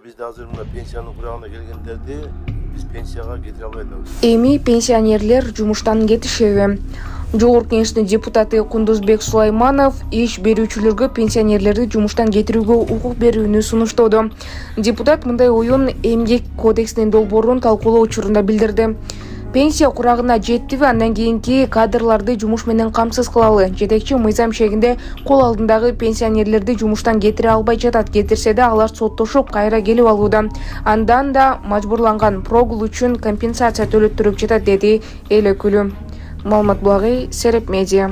Бизде азыр мына пенсиянын курагына келгендерди биз пенсияга кетире албай атабыз. Эми пенсионерлер жумуштан кетишеби? Жогорку Кеңештин депутаты Кундузбек Сулайманов иш берүүчүлөргө пенсионерлерди жумуштан кетирүүгө укук берүүнү сунуштоду. Депутат мындай оюн Эмгек кодексинин долбоорун талкуулоо учурунда билдирди. Пенсия курагына жеттиби, андан кийинки кадрларды жумуш менен камсыз кылалы. Жетекчи мыйзам шегинде кол алдындагы пенсионерлерди жумуштан кетире албай жатат. Кетирсе да алар соттошуп кайра келип алууда. Андан да мажбурланган прогул үчүн компенсация төлөттүрүп жатат, деди эл өкүлү. Маалымат булагай, Сереп Медиа.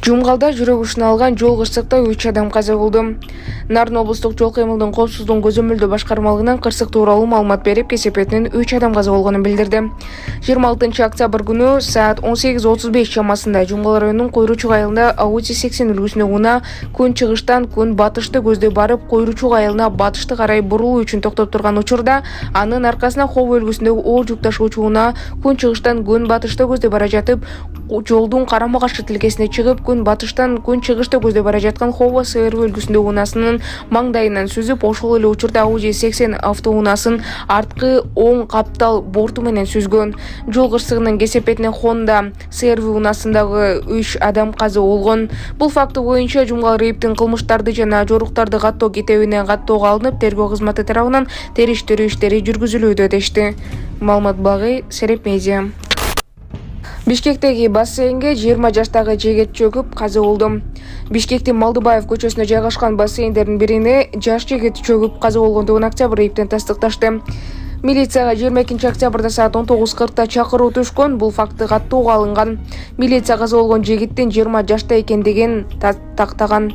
Жумгалда жүрөк ушуна алган жол кырсыкта 3 адам каза болду. Нарын облустук жол кыймылдын коопсуздугун көзөмөлдөө башкармалыгынан кырсык тууралуу маалымат берип, кесепетинен 3 адам каза болгонун билдирди. 26 октябрь күнү саат 18:35 чамасында Жумгал районунун Койручук айылында Audi 80 үлгүсүнө уна күн чыгыштан күн батышты көздөй барып, Койручук айылына батышты карай бурулуу үчүн токтоп турган учурда анын аркасына Хов үлгүсүндөгү оор жүк ташуучу уна күн чыгыштан күн батышты көздөй бара жатып, жолдун карама-каршы тилкесине чыгып, күн батыштан күн чыгышты көздөй бара жаткан Хова СРВ үлгүсүндөгү унасынын маңдайынан сүзүп, ошол эле учурда Audi 80 автоунаасын арткы оң каптал борту менен сүзгөн. Жол кырсыгынын кесепетинен Honda СРВ унаасындагы 3 адам каза болгон. Бул факты боюнча Жумгал РЭИБтин кылмыштарды жана жоруктарды каттоо кетебинен каттоого алынып, тергөө кызматы тарабынан териштирүү иштери жүргүзүлүүдө, дешти. Маалымат багы Сереп Медиа. Бишкектеги бассейнге 20 жаштагы жигит чөгүп каза болду. Бишкектин Малдыбаев көчөсүндө жайгашкан бассейндердин бирине жаш жигит чөгүп каза болгондугун октябрь РЭИБтен тастыкташты. Милицияга 22 октябрда саат 19:40 чакыруу түшкөн. Бул факты каттоого алынган. Милиция каза болгон жигиттин 20 жашта экендигин тактаган.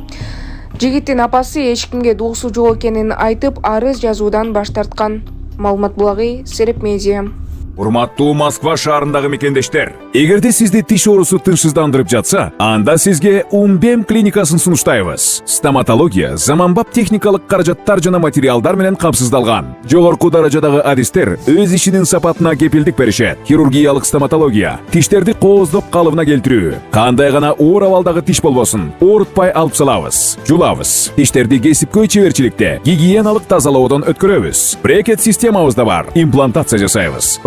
Жигиттин апасы эч кимге дуусу жок экенин айтып, арыз жазуудан баш тарткан. Маалымат булагай, Сереп Медиа. Урматтуу Москва шаарындагы мекендештер, эгерде сизди тиш оорусу тынчсыздандырып жатса, анда сизге Умбем клиникасын сунуштайбыз. Стоматология заманбап техникалык каражаттар жана материалдар менен камсыздалган. Жогорку даражадагы адистер өз ишинин сапатына кепилдик беришет. Хирургиялык стоматология, тиштерди кооздоп калыбына келтирүү, кандай гана оор абалдагы тиш болбосун, оорутпай алып салабыз, жулабыз. Тиштерди кесипкөй чеберчиликте, гигиеналык тазалоодон өткөрөбүз. Брекет системабыз да бар. Имплантация жасайбыз.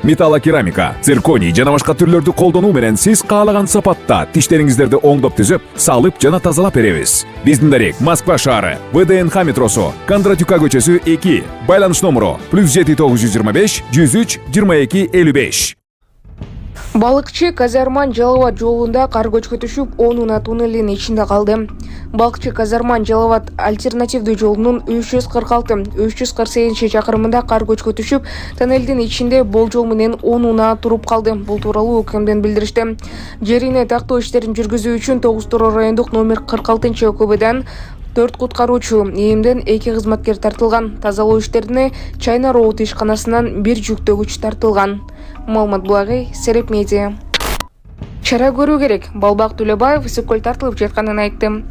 Металлокерамика, цирконий жана башка түрлөрдү колдонуу менен сиз каалаган сапатта тиштериңиздерди оңдоп түзөп, салып жана тазалап беребиз. Биздин дарек Москва шаары, ВДНХ метросу, Кондратюка көчөсү 2, байланыш номеру +7 925 103 22 55. Балыкчы Казарман Жалават жолунда кар көчкү түшүп, 10 унаа туннелдин ичинде калды. Балыкчы Казарман Жалават альтернативдүү жолунун 348 чакырымында кар көчкү түшүп, тоннелдин ичинде болжол менен 10 унаа туруп калды. Бул тууралуу УКМден билдиришти. Жерине тактоо иштерин жүргүзүү үчүн 9 райондук номер 46 ОКБдан 4 куткаруучу, ИИМден 2 кызматкер тартылган. Тазалоо иштерине Чайна Роуд ишканасынан 1 жүктөгүч тартылган. Маалымат булагай, Сереп Медиа. Чара көрүү керек. Балбак Төлөбаев ысыккөл тартылып жатканын айтты.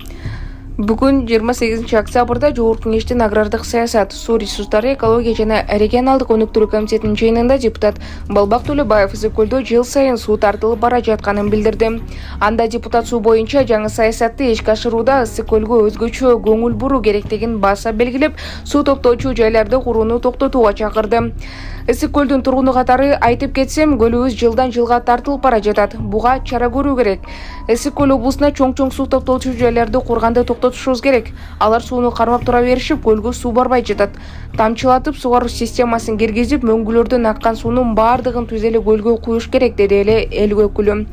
Бүгүн 28 октябрда Жогорку Кеңештин агрардык саясат, суу ресурстары, экология жана регионалдык өнүктүрүү комитетинин жыйынында депутат Балбак Төлөбаев ысыккөлдө жыл сайын суу тартылып бара жатканын билдирди. Анда депутат суу боюнча жаңы саясатты ишке ашырууда ысыккөлгө өзгөчө көңүл буруу керектигин баса белгилеп, суу токтоочу жайларды курууну токтотууга чакырды. Ысыккөлдүн тургуну катары айтып кетсем, көлүбүз жылдан жылга тартылып бара жатат. Буга чара көрүү керек. Ысыккөл облусуна чоң суу токтоочу жайларды курганды токтотушубуз керек. Алар сууну кармап тура беришип, көлгө суу барбай жатат. Тамчылатып сугаруу системасын киргизип, мөңгүлөрдөн аккан суунун баардыгын түз эле көлгө куюш керек, деди эле эл өкүлү.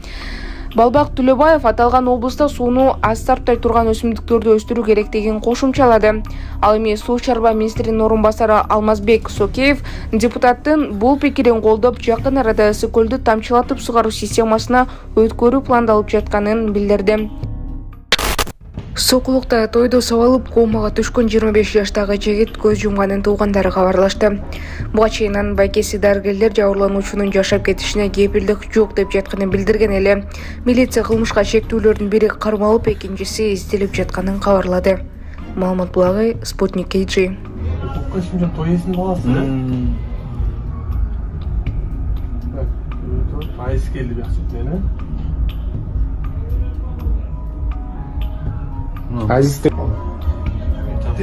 Балбак Төлөбаев аталган облуста сууну аз сарптай турган өсүмдүктөрдү өстүрүү керектигин кошумчалады. Ал эми суу чарба министринин орун басары Алмазбек Сокеев депутаттын бул пикирин колдоп, жакын арада ысыккөлдү тамчылатып сугаруу системасына өткөрүү пландалып жатканын билдирди. Сокулукта тойдо сабалып комага түшкөн 25 жаштагы жигит көз жумганын туугандары кабарлашты. Буга чейин анын байкеси дарыгерлер жабырлануучунун жашап кетишине кепилдик жок деп жатканын билдирген эле. Милиция кылмышка шектүүлөрдүн бири кармалып, экинчиси изделип жатканын кабарлады. Маалымат булагай, Спутник KG. Азизде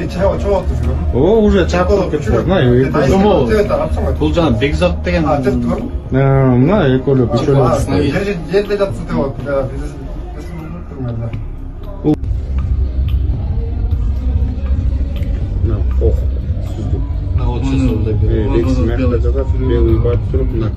차가 좋았어 지금. уже чаптырып кетти. Мына бул жана Бекзат деген. Мына экөөлөп үчөөлөп. жерде жатсы деп атты. Белый барып туруп, мына